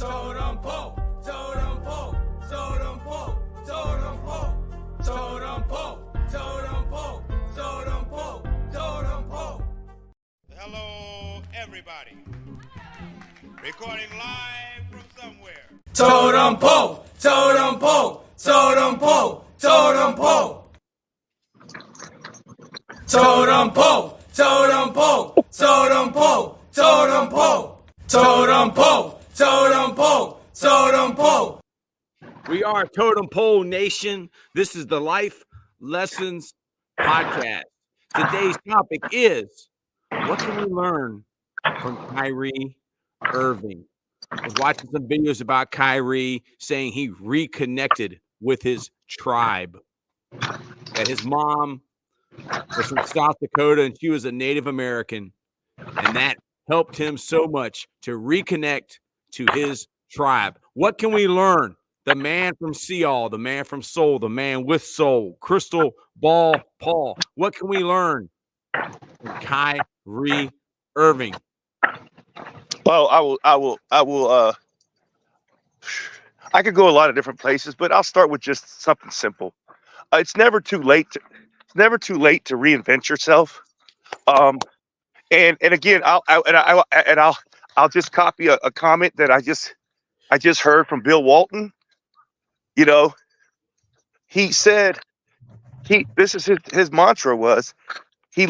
Totem Pole, Totem Pole, Totem Pole, Totem Pole, Totem Pole, Totem Pole, Totem Pole, Totem Pole. Hello, everybody. Recording live from somewhere. Totem Pole, Totem Pole, Totem Pole, Totem Pole. Totem Pole, Totem Pole, Totem Pole, Totem Pole. Totem Pole, Totem Pole, Totem Pole. We are Totem Pole Nation. This is the Life Lessons Podcast. Today's topic is, what can we learn from Kyrie Irving? I was watching some videos about Kyrie saying he reconnected with his tribe. That his mom was from South Dakota and she was a Native American. And that helped him so much to reconnect to his tribe. What can we learn? The man from Seattle, the man from Soul, the man with soul, Crystal Ball Paul. What can we learn from Kyrie Irving? Well, I could go a lot of different places, but I'll start with just something simple. It's never too late to reinvent yourself. And again, I'll just copy a comment that I just heard from Bill Walton. You know, he said this is his mantra was he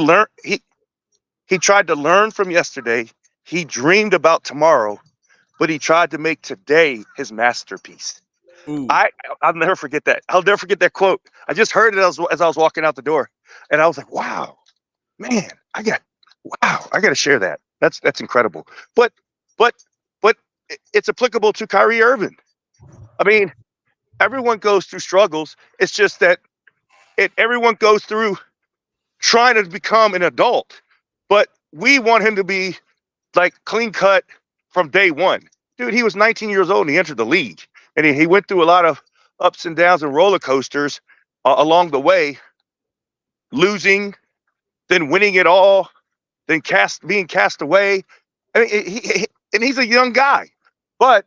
tried to learn from yesterday. He dreamed about tomorrow, but he tried to make today his masterpiece. Ooh. I'll never forget that. I'll never forget that quote. I just heard it as I was walking out the door, and I was like, "Wow, man, I got to share that. That's incredible." But it's applicable to Kyrie Irving. I mean, everyone goes through struggles. It's just that everyone goes through trying to become an adult, but we want him to be like clean cut from day one. Dude, he was 19 years old and he entered the league, and he went through a lot of ups and downs and roller coasters along the way, losing, then winning it all, then being cast away. I mean, he's a young guy, but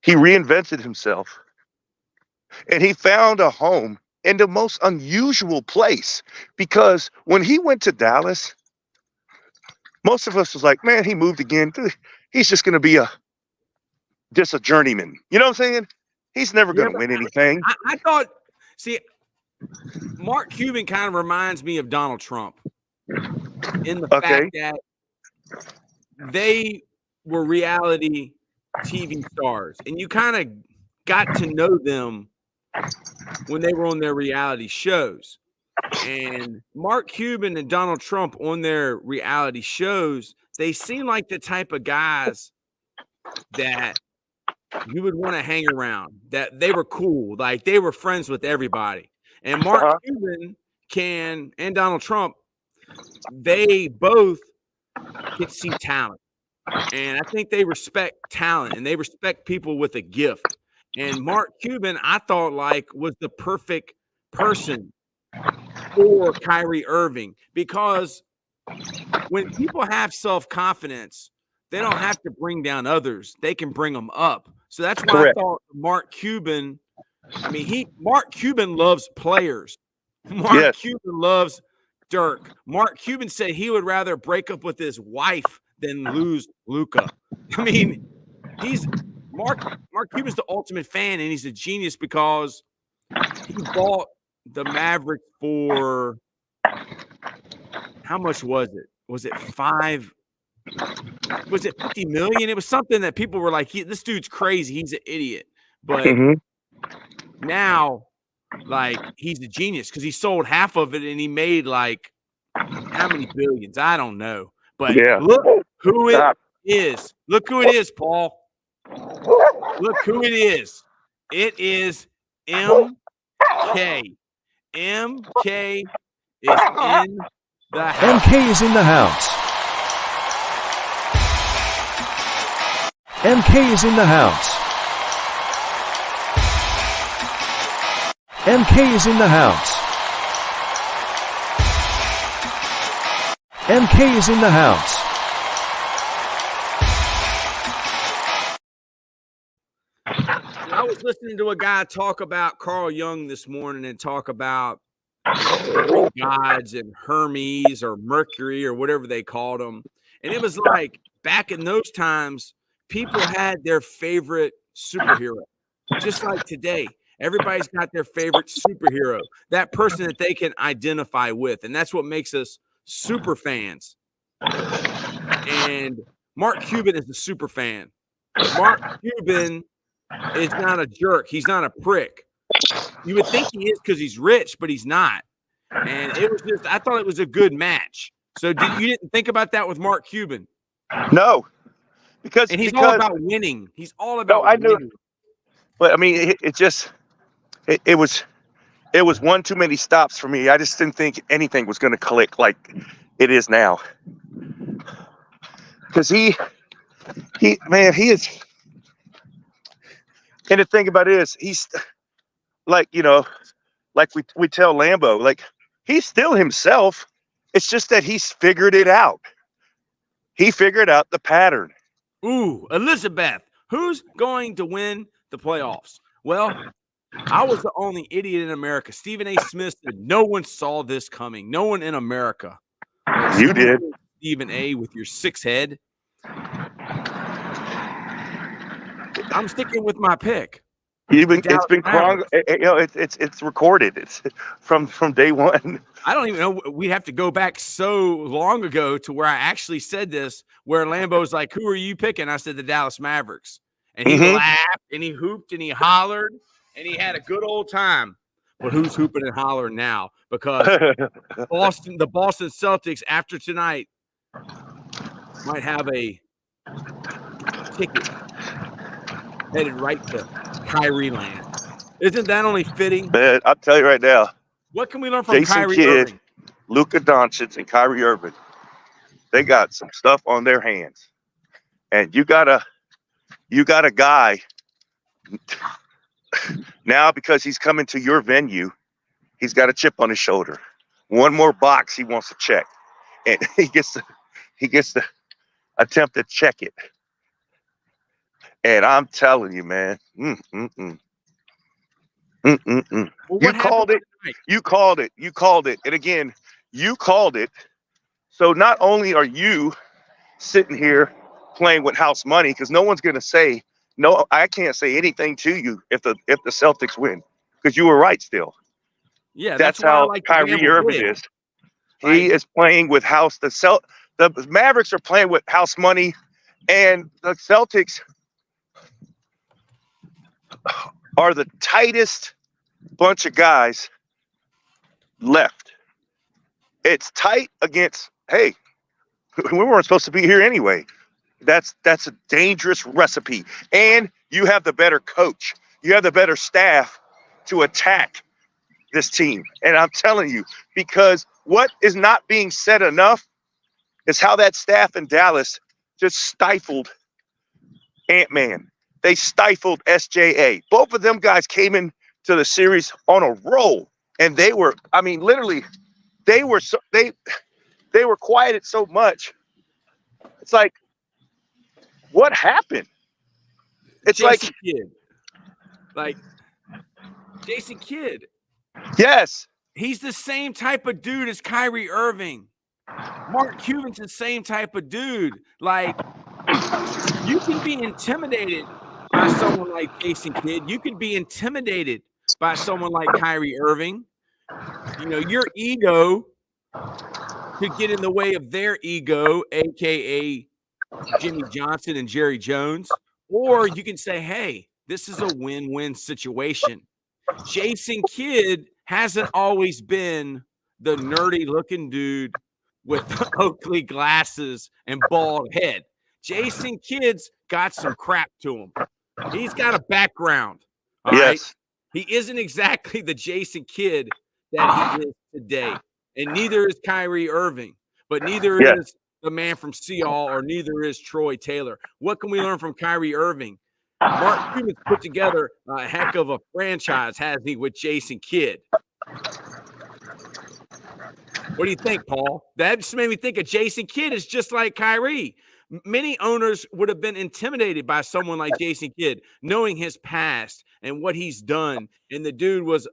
he reinvented himself, and he found a home in the most unusual place. Because when he went to Dallas, most of us was like, man, he moved again. He's just going to be just a journeyman. You know what I'm saying? He's never going to win anything. I thought, see, Mark Cuban kind of reminds me of Donald Trump in the fact that they were reality TV stars, and you kind of got to know them when they were on their reality shows. And Mark Cuban and Donald Trump on their reality shows, they seem like the type of guys that you would want to hang around, that they were cool, like they were friends with everybody. And Mark Cuban and Donald Trump, they both can see talent. And I think they respect talent and they respect people with a gift. And Mark Cuban, I thought was the perfect person for Kyrie Irving, because when people have self-confidence, they don't have to bring down others. They can bring them up. So that's why I thought Mark Cuban, Mark Cuban loves players. Mark Cuban loves Dirk. Mark Cuban said he would rather break up with his wife than lose Luka. I mean, Mark Cuban's the ultimate fan, and he's a genius because he bought the Mavericks for, how much was it? Was it $50 million? It was something that people were like, this dude's crazy. He's an idiot. But now, he's a genius because he sold half of it and he made how many billions? I don't know. But look who it is. Look who it is, Paul. Look who it is. It is MK. MK is in the house. MK is in the house. MK is in the house. MK is in the house. MK is in the house. listening to a guy talk about Carl Jung this morning and talk about Greek gods and Hermes or Mercury or whatever they called them. And it was like back in those times, people had their favorite superhero, just like today. Everybody's got their favorite superhero, that person that they can identify with. And that's what makes us super fans. And Mark Cuban is a super fan. Mark Cuban is not a jerk. He's not a prick. You would think he is because he's rich, but he's not. And it was just, I thought it was a good match. So you didn't think about that with Mark Cuban? No, because he's all about winning. He's all about I knew, winning. but I mean, it was one too many stops for me. I just didn't think anything was going to click like it is now. Because he is. And the thing about it is, he's like, like we tell Lambo, like he's still himself. It's just that he's figured it out. He figured out the pattern. Ooh, Elizabeth, who's going to win the playoffs? Well, I was the only idiot in America. Stephen A. Smith said no one saw this coming. No one in America. You did. Stephen A. with your 6 head. I'm sticking with my pick. It's been it's recorded. It's from day one. I don't even know. We have to go back so long ago to where I actually said this, where Lambo's like, "Who are you picking?" I said the Dallas Mavericks, and he laughed and he hooped and he hollered and he had a good old time. But who's hooping and hollering now? Because the Boston Celtics after tonight might have a ticket headed right to Kyrie land. Isn't that only fitting? Man, I'll tell you right now. What can we learn from Jason Kyrie Kidd, Irving? Luka Doncic, and Kyrie Irving, they got some stuff on their hands. And you got a guy now, because he's coming to your venue, he's got a chip on his shoulder. One more box he wants to check. And he gets to attempt to check it. And I'm telling you, man. Well, You called it. You called it. You called it. And again, you called it. So not only are you sitting here playing with house money, because no one's going to say, no, I can't say anything to you if the Celtics win, because you were right still. Yeah, that's how Kyrie Irving is. He is playing with house. The Mavericks are playing with house money, and the Celtics are the tightest bunch of guys left. It's tight against, hey, we weren't supposed to be here anyway. That's a dangerous recipe. And you have the better coach. You have the better staff to attack this team. And I'm telling you, because what is not being said enough is how that staff in Dallas just stifled Ant-Man. They stifled SJA. Both of them guys came into the series on a roll, and they were, I mean, literally, they were quieted so much. It's like, what happened? It's Jason Jason Kidd. Yes. He's the same type of dude as Kyrie Irving. Mark Cuban's the same type of dude. Like, you can be intimidated by someone like Jason Kidd. You can be intimidated by someone like Kyrie Irving. You know, your ego could get in the way of their ego, a.k.a. Jimmy Johnson and Jerry Jones. Or you can say, hey, this is a win-win situation. Jason Kidd hasn't always been the nerdy-looking dude with the Oakley glasses and bald head. Jason Kidd's got some crap to him. He's got a background. All right? He isn't exactly the Jason Kidd that he is today. And neither is Kyrie Irving. But neither is the man from Seattle, or neither is Troy Taylor. What can we learn from Kyrie Irving? Mark Cuban's put together a heck of a franchise, hasn't he, with Jason Kidd? What do you think, Paul? That just made me think of Jason Kidd is just like Kyrie. Many owners would have been intimidated by someone like Jason Kidd, knowing his past and what he's done. And the dude was,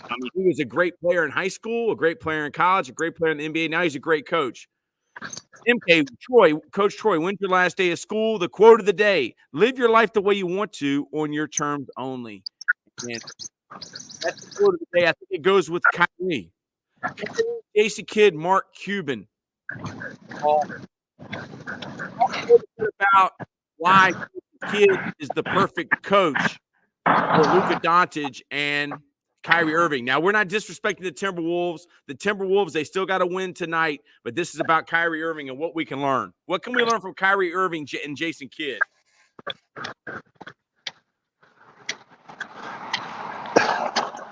I mean, he was a great player in high school, a great player in college, a great player in the NBA. Now he's a great coach. Coach Troy, when's your last day of school? The quote of the day: live your life the way you want to, on your terms only. And that's the quote of the day. I think it goes with Kyrie. Jason Kidd, Mark Cuban. Talk about why Kidd is the perfect coach for Luka Doncic and Kyrie Irving. Now, we're not disrespecting the Timberwolves. The Timberwolves, they still got to win tonight, but this is about Kyrie Irving and what we can learn. What can we learn from Kyrie Irving and Jason Kidd?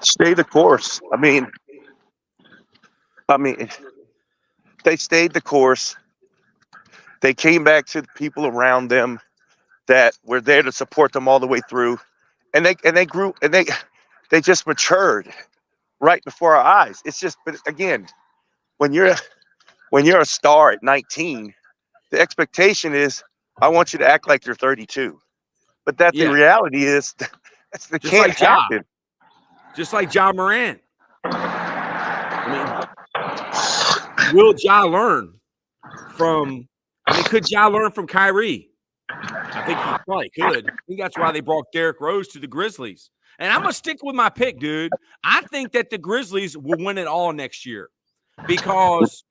Stay the course. I mean, they stayed the course. They came back to the people around them that were there to support them all the way through, and they grew, and they just matured right before our eyes. It's just, but again, when you're a star at 19, the expectation is, I want you to act like you're 32. But the reality is, that can't happen. Just like Ja Morant. I mean, will Ja learn from? I mean, could Ja learn from Kyrie? I think he probably could. I think that's why they brought Derrick Rose to the Grizzlies. And I'm going to stick with my pick, dude. I think that the Grizzlies will win it all next year because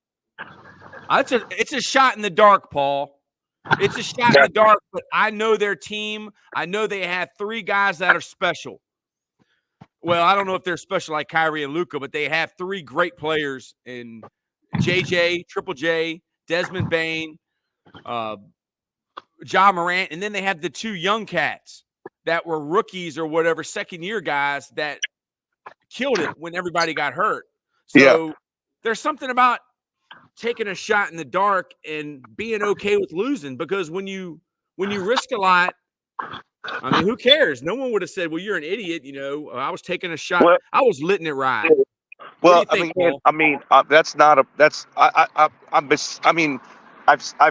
it's a shot in the dark, Paul. It's a shot in the dark, but I know their team. I know they have 3 guys that are special. Well, I don't know if they're special like Kyrie and Luka, but they have 3 great players in JJ, Triple J, Desmond Bane, Ja Morant, and then they have the 2 young cats that were rookies or whatever, second-year guys that killed it when everybody got hurt. So there's something about taking a shot in the dark and being okay with losing, because when you risk a lot, I mean, who cares? No one would have said, well, you're an idiot. You know, I was taking a shot. Well, I was letting it ride. Well, think, that's not a. That's I've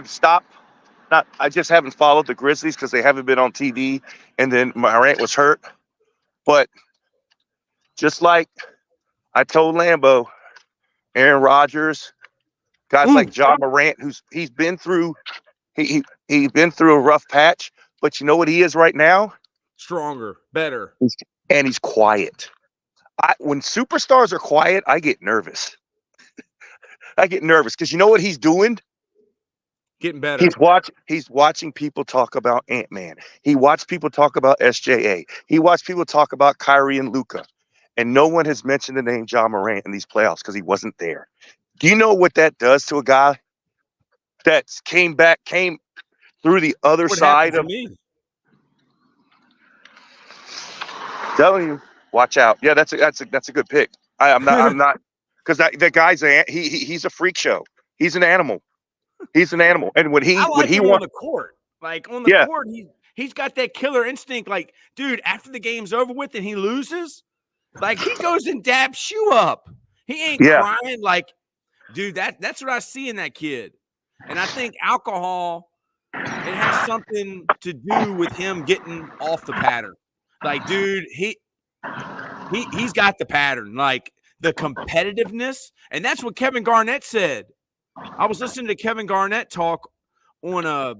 stopped. I just haven't followed the Grizzlies because they haven't been on TV, and then Morant was hurt. But just like I told Lambo, Aaron Rodgers, guys like Ja Morant, he's been through been through a rough patch. But you know what he is right now? Stronger, better, and he's quiet. When superstars are quiet, I get nervous. I get nervous because you know what he's doing? Getting better. He's watching people talk about Ant-Man. He watched people talk about SJA. He watched people talk about Kyrie and Luka. And no one has mentioned the name Ja Morant in these playoffs because he wasn't there. Do you know what that does to a guy that came through the other side of me? Telling you, watch out. Yeah, that's a good pick. I'm not because that guy's he's a freak show. He's an animal. He's an animal. And when he wants on the court, like on the court, he's got that killer instinct. Like, dude, after the game's over with and he loses, like he goes and dabs you up. He ain't crying. Like, dude, that's what I see in that kid. And I think alcohol, it has something to do with him getting off the pattern. Like, dude, he's got the pattern, like the competitiveness. And that's what Kevin Garnett said. I was listening to Kevin Garnett talk on a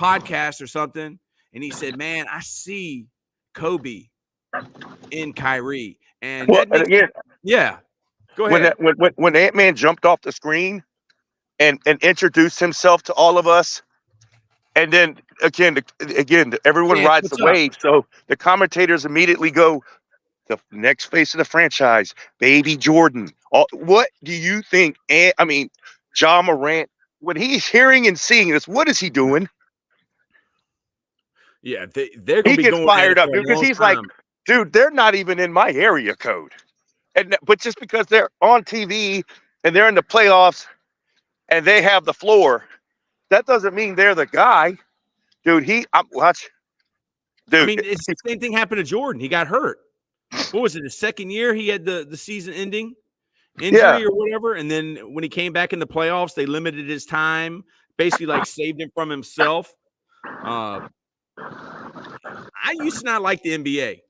podcast or something, and he said, man, I see Kobe in Kyrie. And go ahead. When Ant-Man jumped off the screen and introduced himself to all of us, and then again, everyone rides the wave. So the commentators immediately go, the next face of the franchise, Baby Jordan. What do you think? Ja Morant, when he's hearing and seeing this, what is he doing? Yeah, they're going to be going fired up because he's like, dude, they're not even in my area code. But just because they're on TV and they're in the playoffs and they have the floor, that doesn't mean they're the guy. Dude, Dude, I mean, it's the same thing happened to Jordan. He got hurt. What was it? The second year he had the season-ending injury or whatever, and then when he came back in the playoffs, they limited his time, basically like saved him from himself. I used to not like the NBA.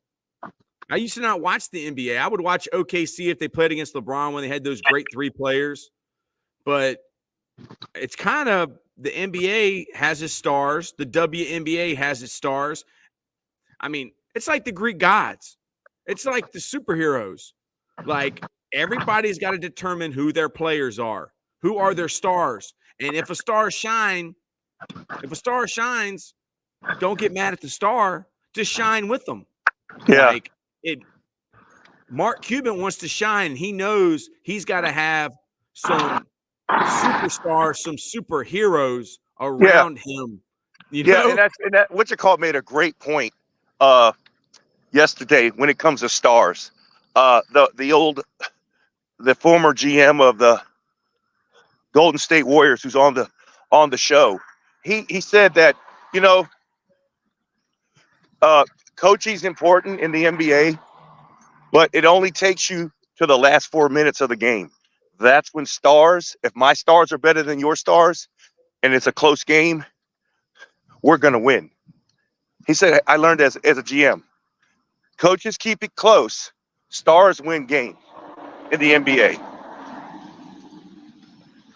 I used to not watch the NBA. I would watch OKC if they played against LeBron when they had those great three players. But it's kind of the NBA has its stars. The WNBA has its stars. I mean, it's like the Greek gods. It's like the superheroes. Like everybody's got to determine who their players are. Who are their stars? And if a star shines, don't get mad at the star. Just shine with them. Yeah. Like Mark Cuban wants to shine. He knows he's got to have some superstars, some superheroes around him. You know? And that what you call made a great point yesterday when it comes to stars. The former GM of the Golden State Warriors, who's on the show, he said that, you know, coaching's important in the NBA, but it only takes you to the last 4 minutes of the game. That's when stars, if my stars are better than your stars and it's a close game, we're going to win. He said, I learned as a GM, coaches keep it close. Stars win game in the NBA.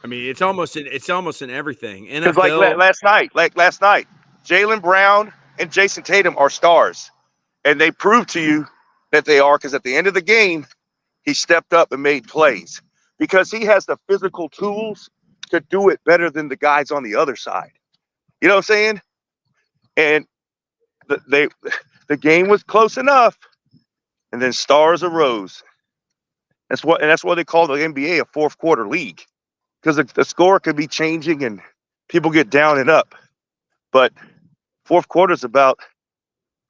I mean, it's almost in everything. Because NFL, last night, Jaylen Brown and Jason Tatum are stars. And they proved to you that they are, because at the end of the game, he stepped up and made plays. Because he has the physical tools to do it better than the guys on the other side. You know what I'm saying? And the game was close enough, and then stars arose. That's why they call the NBA a fourth quarter league, because the score could be changing and people get down and up. But fourth quarter is about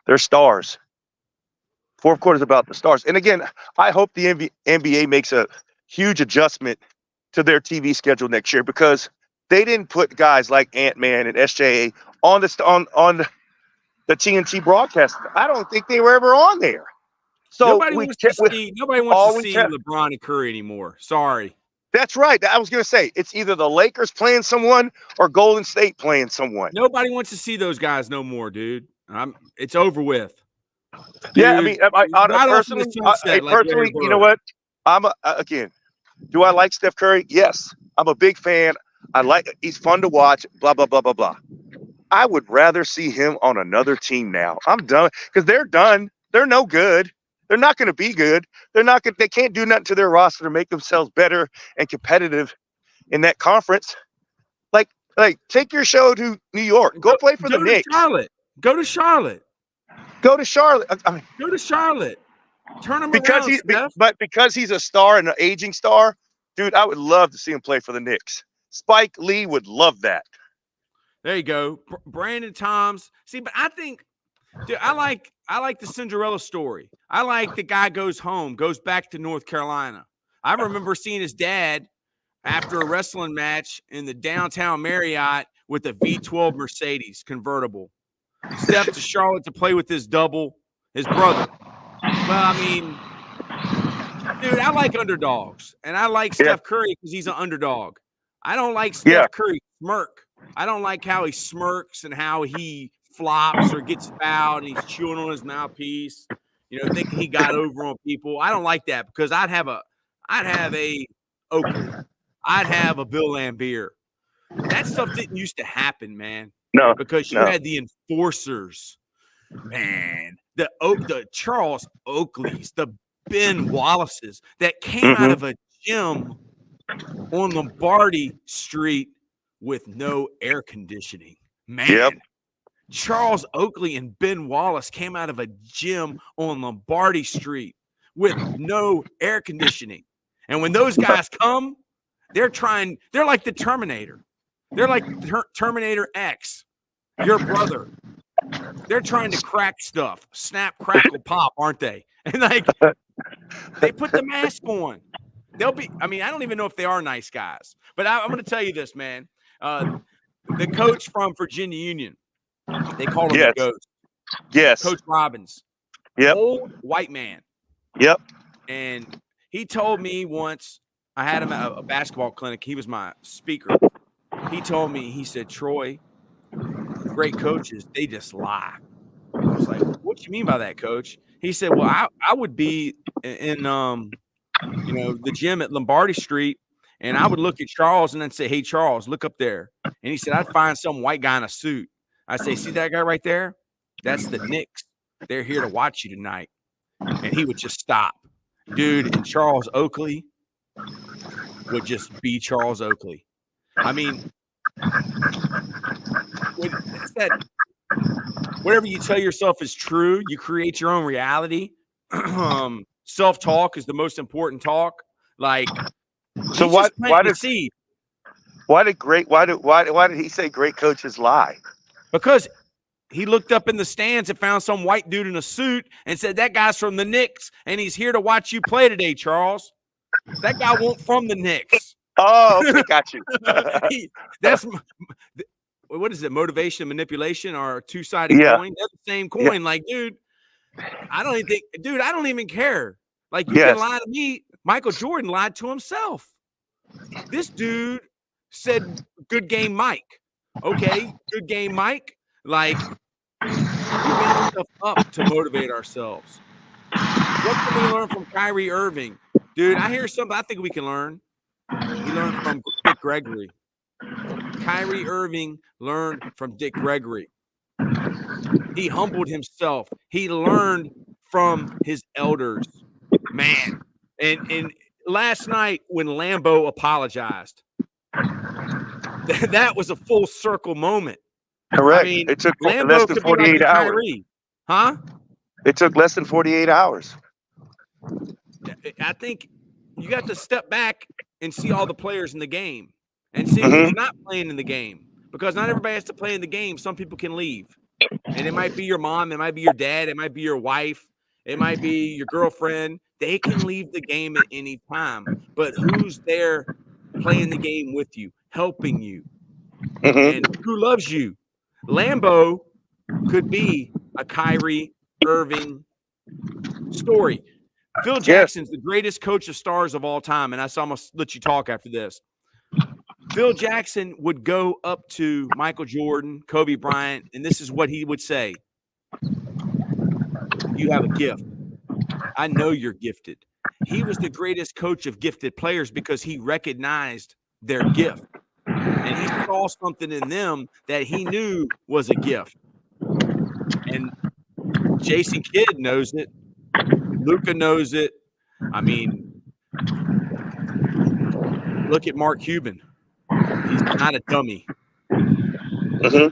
their stars. Fourth quarter is about the stars. And again, I hope the NBA makes a huge adjustment to their TV schedule next year, because they didn't put guys like Ant-Man and SJA on the TNT broadcast. I don't think they were ever on there. So nobody wants to see LeBron and Curry anymore. Sorry. That's right. I was going to say, it's either the Lakers playing someone or Golden State playing someone. Nobody wants to see those guys no more, dude. It's over with. Dude, yeah, I mean, personally, you know what? Again, do I like Steph Curry? Yes, I'm a big fan. He's fun to watch, blah, blah, blah, blah, blah. I would rather see him on another team now. I'm done, because they're done. They're no good. They're not going to be good. They can't do nothing to their roster to make themselves better and competitive in that conference. Like take your show to New York. Go play for the Knicks. Go to Charlotte. I mean, go to Charlotte. Turn him around. Because he's a star and an aging star, dude, I would love to see him play for the Knicks. Spike Lee would love that. There you go. Brandon Toms. See, but I think, dude, I like the Cinderella story. I like the guy goes home, goes back to North Carolina. I remember seeing his dad after a wrestling match in the downtown Marriott with a V12 Mercedes convertible. Step to Charlotte to play with his brother. Well, I mean, dude, I like underdogs, and I like Steph Curry because he's an underdog. I don't like Steph Curry smirk. I don't like how he smirks and how he flops or gets fouled and he's chewing on his mouthpiece, thinking he got over on people. I don't like that, because I'd have a Oakley. I'd have a Bill Lambier. That stuff didn't used to happen, man. No, because you had the enforcers, man. The Charles Oakleys, the Ben Wallaces that came out of a gym on Lombardi Street with no air conditioning, man. Yep. Charles Oakley and Ben Wallace came out of a gym on Lombardi Street with no air conditioning. And when those guys come, they're like the Terminator. They're like Terminator X, your brother. They're trying to crack stuff, snap, crackle, pop, aren't they? And they put the mask on. I don't even know if they are nice guys. But I'm going to tell you this, man. The coach from Virginia Union, they called him the Ghost. Yes. Coach Robbins. Yep. Old white man. Yep. And he told me once, I had him at a basketball clinic. He was my speaker. He told me, he said, Troy, great coaches, they just lie. I was like, what you mean by that, coach? He said, well, I would be in the gym at Lombardi Street, and I would look at Charles and then say, hey, Charles, look up there. And he said, I'd find some white guy in a suit. I say, see that guy right there? That's the Knicks. They're here to watch you tonight. And he would just stop. Dude, and Charles Oakley would just be Charles Oakley. I mean, it's that whatever you tell yourself is true, you create your own reality. Self-talk is the most important talk. Like, So why did he say great coaches lie? Because he looked up in the stands and found some white dude in a suit and said, that guy's from the Knicks, and he's here to watch you play today, Charles. That guy won't from the Knicks. Oh, okay, got you. That's what is it? Motivation and manipulation are a two-sided coin. They're the same coin. Yeah. Like, dude, I don't even care. Like, you can lie to me. Michael Jordan lied to himself. This dude said, good game, Mike. Okay, good game, Mike. Like, we make stuff up to motivate ourselves. What can we learn from Kyrie Irving? Dude, I hear something I think we can learn. He learned from Dick Gregory. Kyrie Irving learned from Dick Gregory. He humbled himself. He learned from his elders. Man. And last night when Lambeau apologized, that was a full circle moment. Correct. I mean, it took Lambeau less than 48 hours. Kyrie. Huh? It took less than 48 hours. I think you got to step back and see all the players in the game and see who's not playing in the game, because not everybody has to play in the game. Some people can leave, and it might be your mom, it might be your dad, it might be your wife, it might be your girlfriend. They can leave the game at any time, but who's there playing the game with you, helping you, and who loves you? Lambeau could be a Kyrie Irving story. Phil Jackson's the greatest coach of stars of all time, and I'm going to let you talk after this. Phil Jackson would go up to Michael Jordan, Kobe Bryant, and this is what he would say. You have a gift. I know you're gifted. He was the greatest coach of gifted players because he recognized their gift. And he saw something in them that he knew was a gift. And Jason Kidd knows it. Luka knows it. I mean, look at Mark Cuban. He's not a dummy. I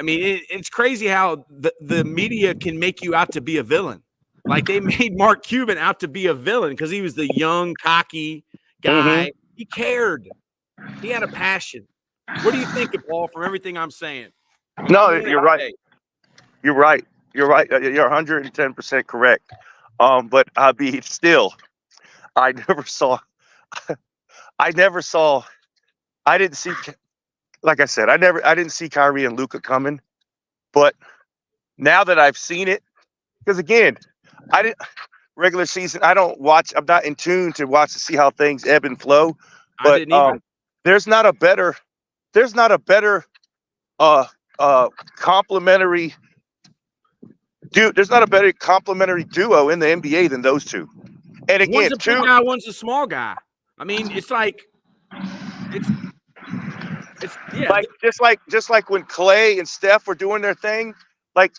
mean, it's crazy how the media can make you out to be a villain. Like, they made Mark Cuban out to be a villain because he was the young, cocky guy. He cared. He had a passion. What do you think, Paul, from everything I'm saying? No, you're right. You're right. You're right. You're 110% correct. But still, I didn't see, like I said, I didn't see Kyrie and Luka coming. But now that I've seen it, because again, regular season, I don't watch, I'm not in tune to watch to see how things ebb and flow. But there's not a better complementary duo in the NBA than those two. And again, one's a big guy, one's a small guy. I mean, it's like just like when Clay and Steph were doing their thing, like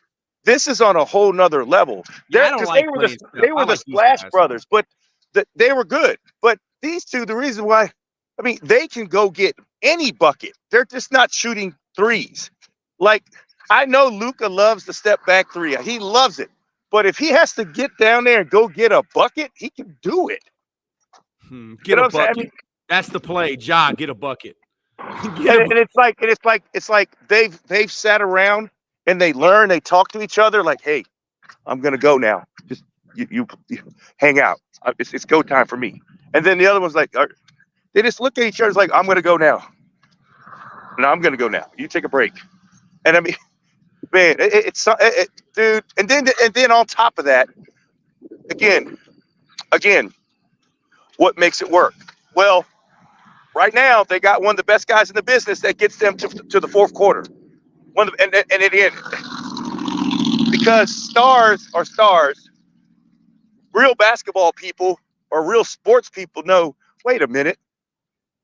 this is on a whole nother level. They were the Splash Brothers, but they were good. But these two, the reason why, I mean, they can go get any bucket. They're just not shooting threes. Like, I know Luka loves the step back three. He loves it. But if he has to get down there and go get a bucket, he can do it. Get a bucket. I mean, that's the play. Ja, get a bucket. And it's like they've sat around and they learn, they talk to each other like, hey, I'm gonna go now. Just you hang out. It's go time for me. And then the other one's like, they just look at each other like, I'm gonna go now. No, I'm gonna go now. You take a break. And I mean, man, dude. And then on top of that, again, what makes it work? Well, Right now, they got one of the best guys in the business that gets them to the fourth quarter. And it ended. Because stars are stars. Real basketball people or real sports people know, wait a minute,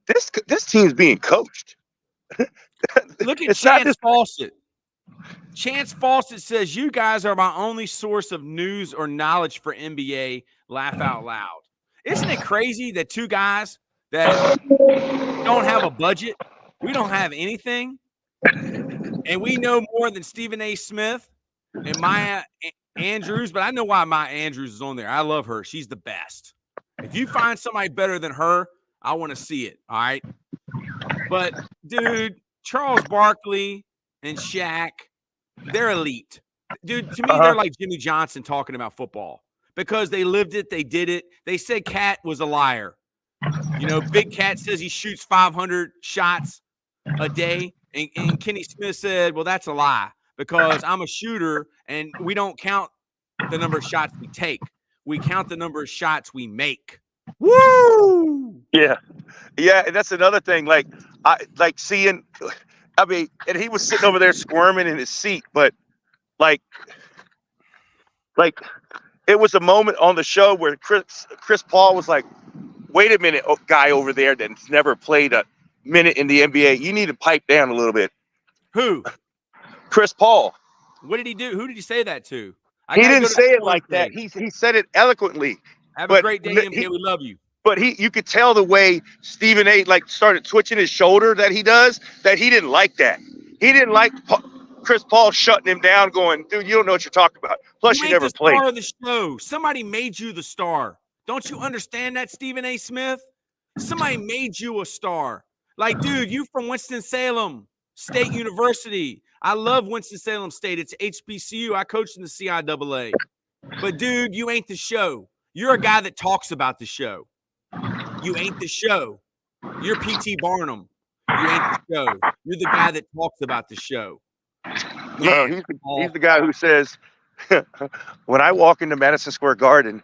this team's being coached. Look at It's not Chance just Fawcett. Chance Fawcett says, you guys are my only source of news or knowledge for NBA. Laugh out loud. Isn't it crazy that two guys that don't have a budget, we don't have anything, and we know more than Stephen A. Smith and Maya Andrews, but I know why Maya Andrews is on there. I love her. She's the best. If you find somebody better than her, I want to see it, all right? But, dude, Charles Barkley and Shaq, they're elite. Dude, to me, they're like Jimmy Johnson talking about football because they lived it, they did it. They said Cat was a liar. You know, Big Cat says he shoots 500 shots a day, and Kenny Smith said, well, that's a lie because I'm a shooter, and we don't count the number of shots we take. We count the number of shots we make. Woo! Yeah, and that's another thing. Like seeing, I mean, and he was sitting over there squirming in his seat, but like it was a moment on the show where Chris Paul was like, wait a minute, guy over there that's never played a minute in the NBA, you need to pipe down a little bit. Who? Chris Paul. What did he do? Who did he say that to? He didn't say it like that. He said it eloquently. Have a great day, NBA. We love you. But you could tell the way Stephen A. started twitching his shoulder that he does, that he didn't like that. He didn't like Chris Paul shutting him down, going, dude, you don't know what you're talking about. Plus, you never played. Star of the show. Somebody made you the star. Don't you understand that, Stephen A. Smith? Somebody made you a star. Like, dude, you from Winston-Salem State University. I love Winston-Salem State. It's HBCU. I coached in the CIAA. But, dude, you ain't the show. You're a guy that talks about the show. You ain't the show. You're P.T. Barnum. You ain't the show. You're the guy that talks about the show. No, he's the guy who says, when I walk into Madison Square Garden,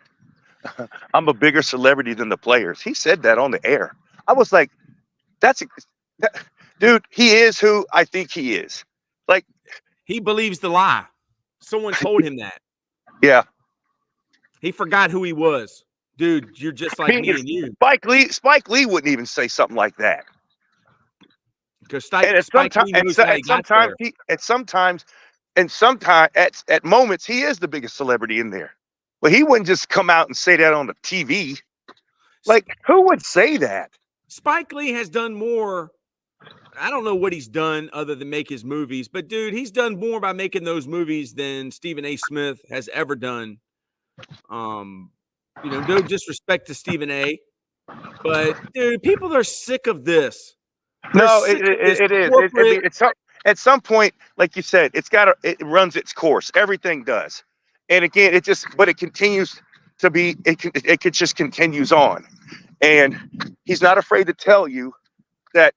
I'm a bigger celebrity than the players. He said that on the air. I was like, dude, he is who I think he is. Like, he believes the lie. Someone told him that. Yeah. He forgot who he was. Dude, you're just like me and you. Spike Lee wouldn't even say something like that. Because at moments he is the biggest celebrity in there. But he wouldn't just come out and say that on the TV. Like, who would say that? Spike Lee has done more. I don't know what he's done other than make his movies, but dude, he's done more by making those movies than Stephen A. Smith has ever done. No disrespect to Stephen A. But dude, people are sick of this. No, it is. At some point, like you said, it runs its course. Everything does. And again, it continues to be, it just continues on. And he's not afraid to tell you that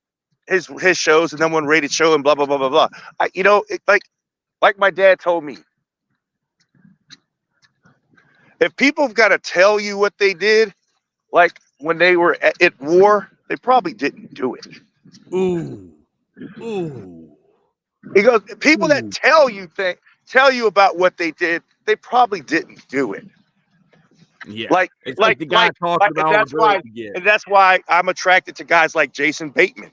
his show's the number one rated show and blah, blah, blah, blah, blah. Like my dad told me, if people have got to tell you what they did, like when they were at war, they probably didn't do it. Ooh. He goes, people that tell you about what they did, they probably didn't do it. Yeah. Like the guy talked about. And that's why I'm attracted to guys like Jason Bateman.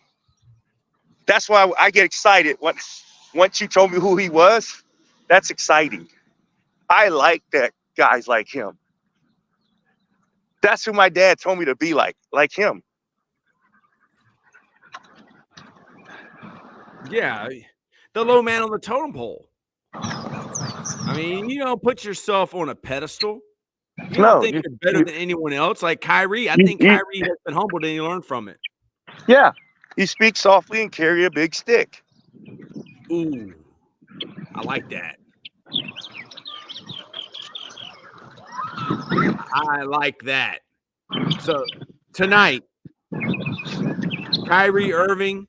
That's why I get excited once you told me who he was. That's exciting. I like that guys like him. That's who my dad told me to be like him. Yeah, the low man on the totem pole. I mean, you don't put yourself on a pedestal. You don't think you're better than anyone else. Like Kyrie, I think Kyrie has been humbled and he learned from it. Yeah, you speak softly and carry a big stick. Ooh, I like that. I like that. So tonight, Kyrie Irving,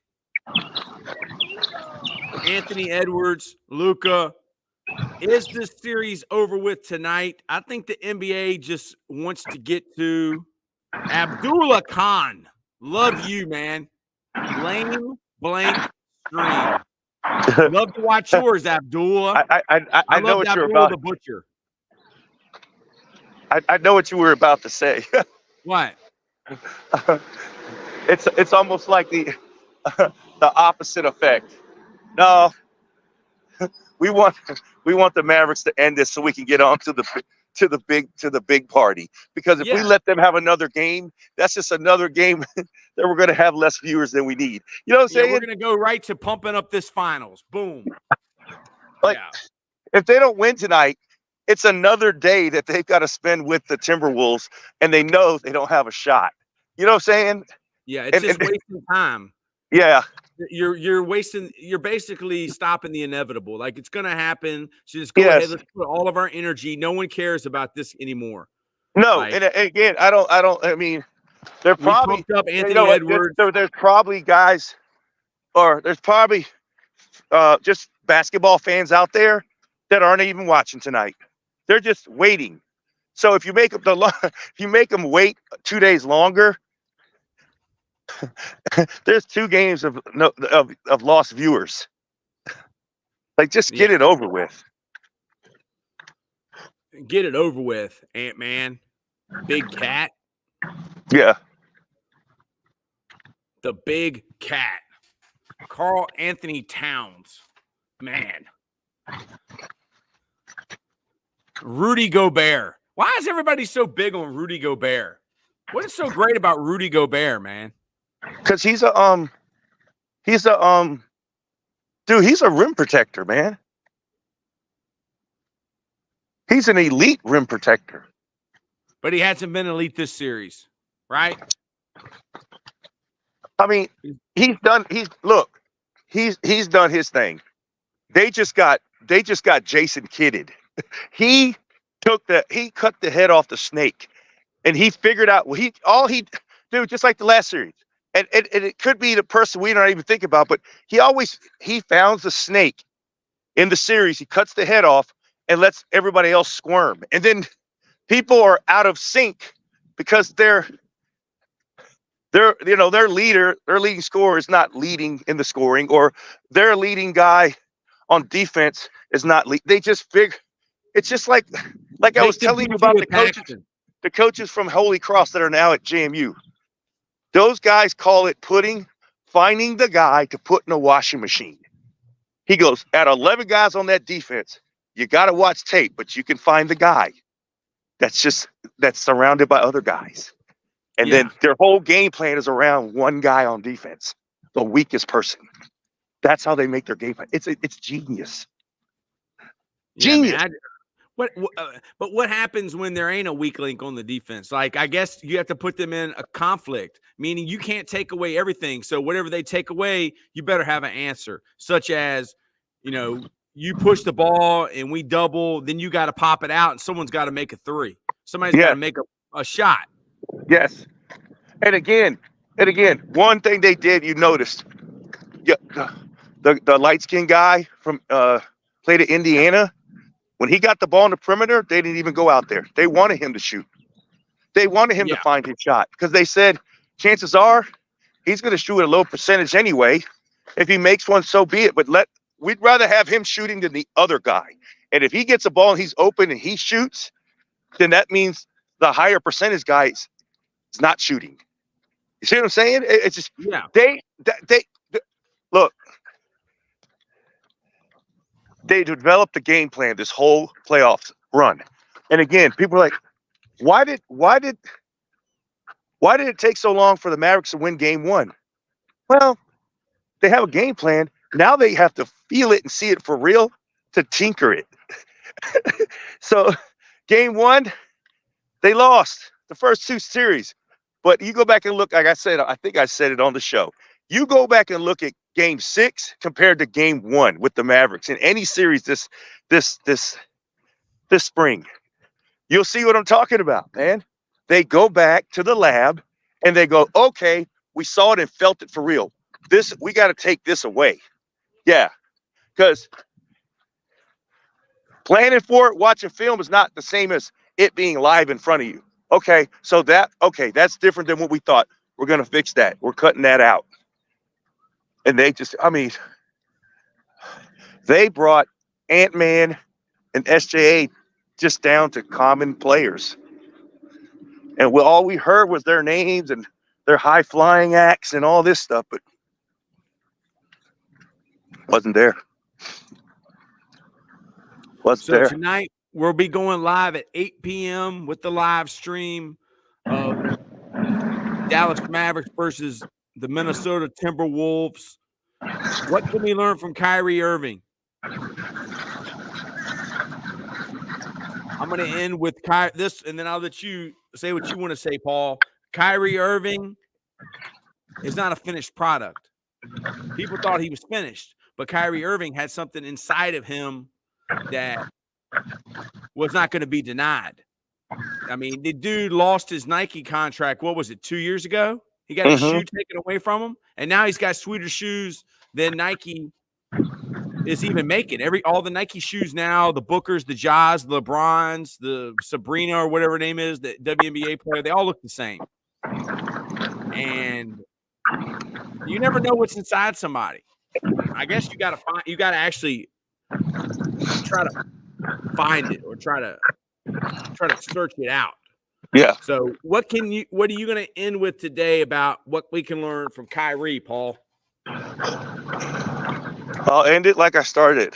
Anthony Edwards, Luka. Is this series over with tonight? I think the NBA just wants to get to Abdullah Khan. Love you, man. Lame blank stream. Love to watch yours, Abdullah. I know love what you're Abdullah about. the Butcher. I know what you were about to say. What? It's almost like the opposite effect. No, we want the Mavericks to end this so we can get on to the big party. Because if we Yeah. let them have another game, that's just another game that we're going to have less viewers than we need. You know what I'm Yeah, saying? we're gonna go right to pumping up this finals. Boom. Like, if they don't win tonight, it's another day that they've got to spend with the Timberwolves, and they know they don't have a shot. You know what I'm saying? Yeah, it's just wasting time. Yeah. You're wasting. You're basically stopping the inevitable. Like, it's gonna happen. So just go ahead. Let's put all of our energy. No one cares about this anymore. No, Like, and again, I mean, they're probably pumped up Anthony you know what, Edwards. there's probably guys, or there's probably just basketball fans out there that aren't even watching tonight. They're just waiting. So if you make them wait 2 days longer, there's 2 games of lost viewers. Like, just get it over with. Get it over with, Ant-Man. Big Cat. Yeah. The Big Cat. Carl Anthony Towns. Man. Rudy Gobert. Why is everybody so big on Rudy Gobert? What is so great about Rudy Gobert, man? Because he's a rim protector, man. He's an elite rim protector. But he hasn't been elite this series, right? I mean, he's done his thing. They just got Jason Kidded. He cut the head off the snake, and he figured out just like the last series. And it could be the person we don't even think about, but he found the snake in the series. He cuts the head off and lets everybody else squirm. And then people are out of sync because their leading scorer is not leading in the scoring, or their leading guy on defense is not they just figure it's just like I was telling you about the coaches from Holy Cross that are now at JMU. Those guys call it finding the guy to put in a washing machine. He goes, at 11 guys on that defense, you got to watch tape, but you can find the guy that's surrounded by other guys. And then their whole game plan is around one guy on defense, the weakest person. That's how they make their game plan. It's genius. Genius. Man, but what happens when there ain't a weak link on the defense? Like, I guess you have to put them in a conflict, meaning you can't take away everything. So whatever they take away, you better have an answer, such as, you push the ball and we double, then you got to pop it out and someone's got to make a 3. Somebody's got to make a shot. Yes. And again, one thing they did, you noticed, the light-skinned guy from played at Indiana, when he got the ball in the perimeter, they didn't even go out there. They wanted him to shoot. They wanted him to find his shot because they said chances are he's going to shoot at a low percentage anyway. If he makes one, so be it. But we'd rather have him shooting than the other guy. And if he gets a ball and he's open and he shoots, then that means the higher percentage guy is not shooting. You see what I'm saying? It's just they look. They developed the game plan this whole playoffs run, and again, people are like, "Why did it take so long for the Mavericks to win Game 1?" Well, they have a game plan. Now they have to feel it and see it for real to tinker it. So, Game 1, they lost the first 2 series, but you go back and look. Like I said, I think I said it on the show. You go back and look at Game 6 compared to Game 1 with the Mavericks in any series this spring. You'll see what I'm talking about, man. They go back to the lab and they go, okay, we saw it and felt it for real. We got to take this away. Yeah, because planning for it, watching film is not the same as it being live in front of you. Okay, so that's different than what we thought. we're going to fix that. We're cutting that out. And they just, I mean, they brought Ant-Man and SJA just down to common players. And all we heard was their names and their high flying acts and all this stuff, but wasn't there. So tonight we'll be going live at 8 p.m. with the live stream of Dallas Mavericks versus the Minnesota Timberwolves. What can we learn from Kyrie Irving? I'm going to end with this, and then I'll let you say what you want to say, Paul. Kyrie Irving is not a finished product. People thought he was finished, but Kyrie Irving had something inside of him that was not going to be denied. I mean, the dude lost his Nike contract. What was it, 2 years ago? He got his shoe taken away from him, and now he's got sweeter shoes than Nike is even making. All the Nike shoes now, the Bookers, the Jaws, the LeBrons, the Sabrina or whatever her name is, the WNBA player, they all look the same. And you never know what's inside somebody. I guess you got to actually try to find it or try to search it out. Yeah. So what are you going to end with today about what we can learn from Kyrie, Paul? I'll end it like I started.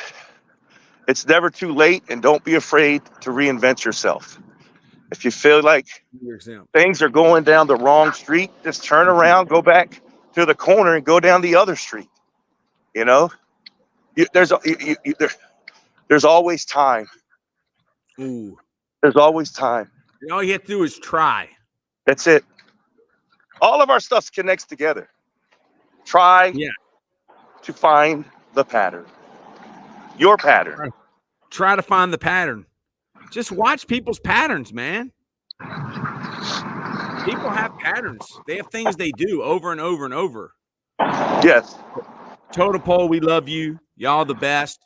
It's never too late, and don't be afraid to reinvent yourself. If you feel like things are going down the wrong street, just turn around, go back to the corner, and go down the other street. You know, there's always time. Ooh. There's always time. And all you have to do is try. That's it. All of our stuff connects together. Try to find the pattern. Your pattern. Try to find the pattern. Just watch people's patterns, man. People have patterns. They have things they do over and over and over. Yes. Totem Pole, we love you. Y'all the best.